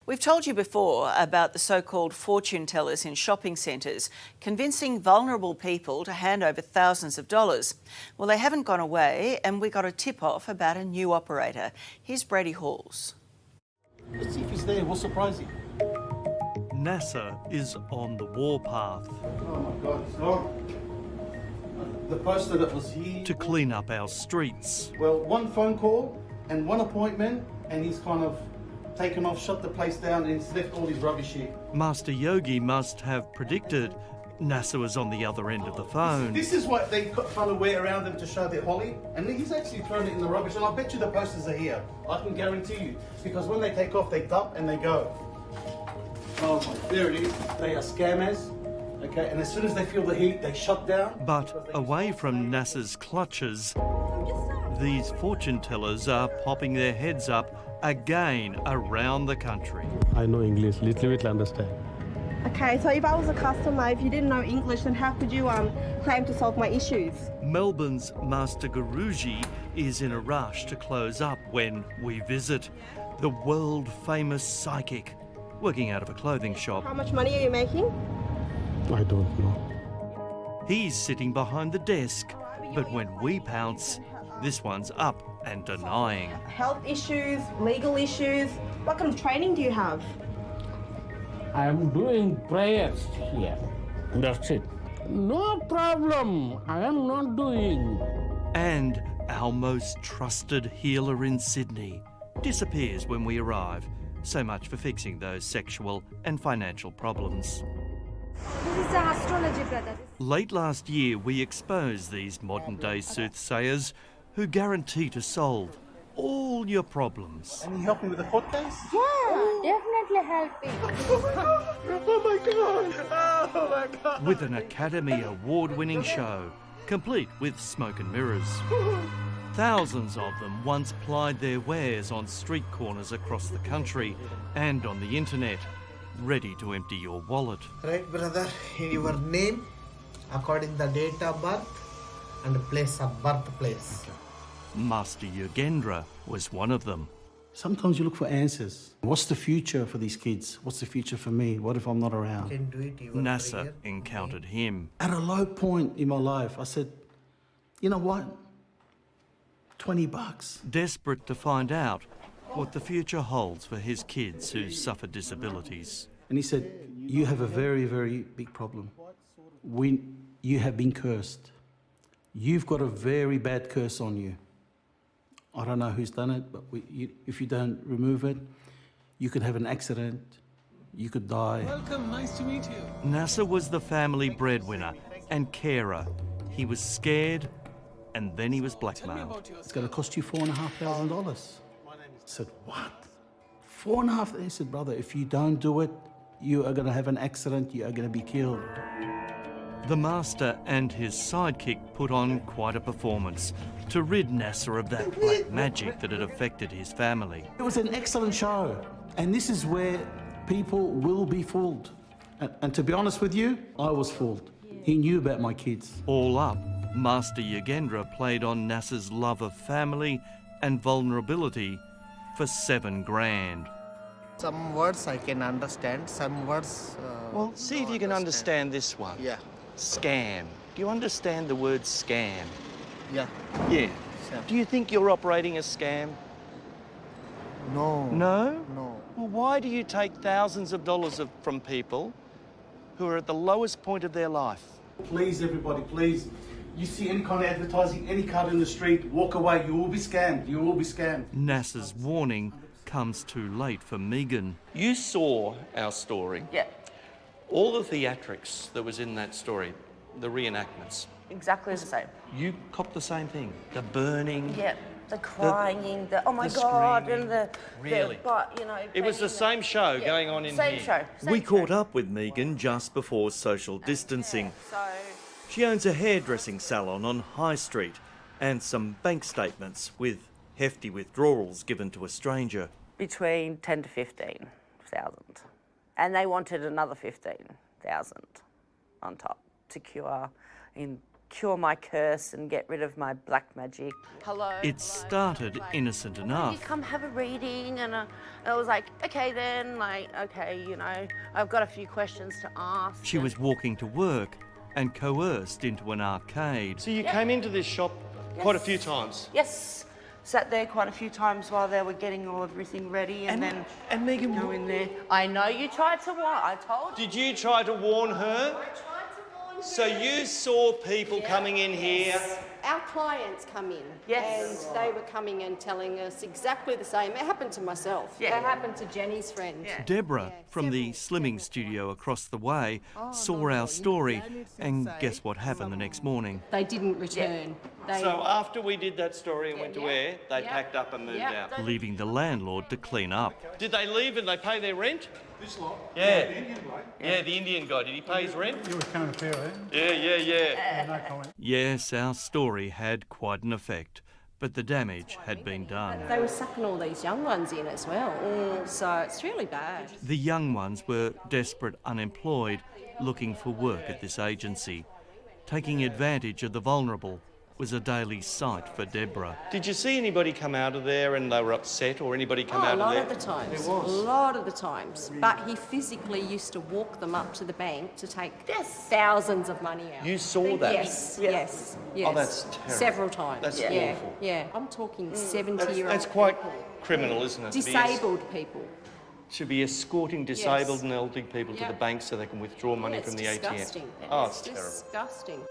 We've told you before about the so-called fortune tellers in shopping centres convincing vulnerable people to hand over thousands of dollars. Well, they haven't gone away, and we got a tip-off about a new operator. Here's Brady Halls. Let's see if he's there. We'll surprise him. NASA is on the warpath. Oh my God, it's gone. The poster that was here. To clean up our streets. Well, one phone call and one appointment, and he's kind of taken off, shut the place down, and he's left all his rubbish here. Master Yogi must have predicted NASA was on the other end of the phone. This is what they kind of wear around them to show their holly, and he's actually thrown it in the rubbish, and I bet you the posters are here. I can guarantee you, because when they take off, they dump and they go. Oh my, there it is. They are scammers. Okay, and as soon as they feel the heat, they shut down. But away from NASA's clutches, these fortune tellers are popping their heads up again around the country. I know English, little bit understand. Okay, so if I was a customer, if you didn't know English, then how could you claim to solve my issues? Melbourne's Master Guruji is in a rush to close up when we visit the world-famous psychic, working out of a clothing shop. How much money are you making? I don't know. He's sitting behind the desk, but when we pounce, this one's up and denying. Health issues, legal issues. What kind of training do you have? I am doing prayers here. That's it. No problem. I am not doing. And our most trusted healer in Sydney disappears when we arrive. So much for fixing those sexual and financial problems. This is an astrology, brother. Late last year, we exposed these modern-day soothsayers who guarantee to solve all your problems. And you helping with the court case? Yeah, definitely helping. Oh my God! Oh my God! With an Academy Award-winning show, complete with smoke and mirrors. Thousands of them once plied their wares on street corners across the country and on the internet, ready to empty your wallet. Right, brother, in your name, according the date of birth and place of birthplace. Master Yogendra was one of them. Sometimes you look for answers. What's the future for these kids? What's the future for me? What if I'm not around? Can do it. NASA encountered him. At a low point in my life, I said, you know what? 20 bucks. Desperate to find out what the future holds for his kids who suffer disabilities. And he said, you have a very, very big problem. You have been cursed. You've got a very bad curse on you. I don't know who's done it, but if you don't remove it, you could have an accident, you could die. Welcome, nice to meet you. NASA was the family breadwinner and carer. He was scared, and then he was blackmailed. It's going to cost you $4,500. I said, what? $4,500? He said, brother, if you don't do it, you are going to have an accident, you are going to be killed. The Master and his sidekick put on quite a performance to rid NASA of that black magic that had affected his family. It was an excellent show, and this is where people will be fooled. And to be honest with you, I was fooled. He knew about my kids. All up, Master Yogendra played on NASA's love of family and vulnerability for $7 grand. Some words I can understand, some words... Well, see if you can understand this one. Yeah. Scam. Do you understand the word scam? Yeah. Yeah. Scam. Do you think you're operating a scam? No. No? No. Well, why do you take thousands of dollars from people who are at the lowest point of their life? Please, everybody, please. You see any kind of advertising, any card in the street, walk away. You will be scammed. You will be scammed. NASA's warning comes too late for Megan. You saw our story. Yeah, All the theatrics that was in that story, the reenactments, exactly the same. you copped the same thing. The burning. Yeah, the crying, the oh my the God, screaming. and the Really? but you know. It was the same show going on in same here. Show. Same We show. caught up with Megan just before social distancing. So She owns a hairdressing salon on High Street and some bank statements with hefty withdrawals given to a stranger. Between 10 to 15,000. And they wanted another 15,000 on top to cure in cure my curse and get rid of my black magic. Hello. It started innocent enough. You come have a reading, and I was like, okay then, okay, you know, I've got a few questions to ask. She was walking to work and coerced into an arcade. So you came into this shop quite a few times? Yes. Sat there quite a few times while they were getting everything ready, and then Megan, go in there. I know you tried to warn. I told you. did you try to warn her? So you saw people coming in here. Our clients come in, Yes. and they were coming and telling us exactly the same. It happened to myself. Yeah. It happened to Jenny's friend. Deborah from the slimming studio across the way saw our story, and guess what happened the next morning? They didn't return. They, So after we did that story and went to air, they Yeah. packed up and moved Yeah. out. Leaving the landlord to clean up. Did they leave and they pay their rent? This lot? Yeah. The Indian bloke? Yeah, the Indian guy. Did he pay his rent? You were coming to fair, Yeah. No comment. Yes, our story had quite an effect, but the damage had been done. they were sucking all these young ones in as well. So it's really bad. The young ones were desperate, unemployed, looking for work at this agency. Taking advantage of the vulnerable was a daily sight for Deborah. Did you see anybody come out of there and they were upset, or anybody come out a lot of there? of the times. A lot of the times. But he physically used to walk them up to the bank to take thousands of money out. You saw that? Yes. Oh, that's terrible. Several times. That's yeah. awful. Yeah. I'm talking 70-year-old That's quite criminal, isn't it? disabled people. To be escorting disabled Yes. and elderly people to Yeah. the bank so they can withdraw money It's from the disgusting. ATM. Oh, it's terrible. Disgusting.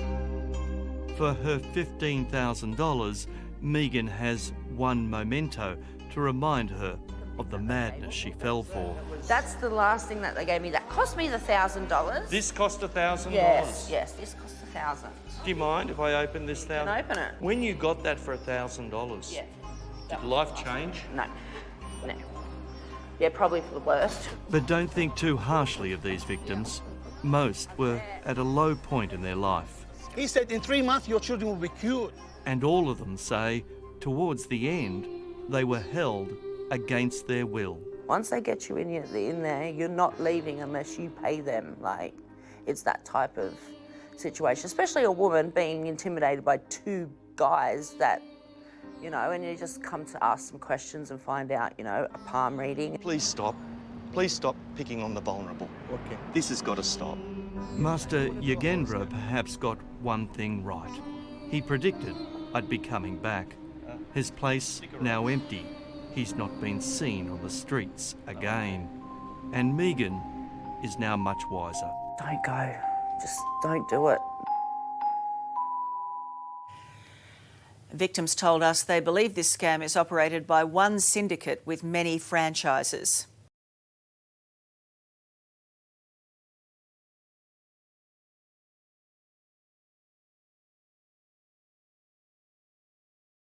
For her $15,000, Megan has one memento to remind her of the madness she fell for. That's the last thing that they gave me. That cost me the $1,000. This cost $1,000? Yes, this cost $1,000. Do you mind if I open this $1,000? Can I open it? When you got that for $1,000, Yeah. did life change? No. Yeah, probably for the worst. But don't think too harshly of these victims. Most were at a low point in their life. He said in 3 months your children will be cured. And all of them say, towards the end, they were held against their will. Once they get you in there, you're not leaving unless you pay them. Like, it's that type of situation, especially a woman being intimidated by two guys that, you know, and you just come to ask some questions and find out, you know, a palm reading. Please stop. Please stop picking on the vulnerable. Okay. This has got to stop. Master Yagendra perhaps got one thing right. He predicted I'd be coming back. His place now empty. He's not been seen on the streets again. And Megan is now much wiser. Don't go. Just don't do it. Victims told us they believe this scam is operated by one syndicate with many franchises.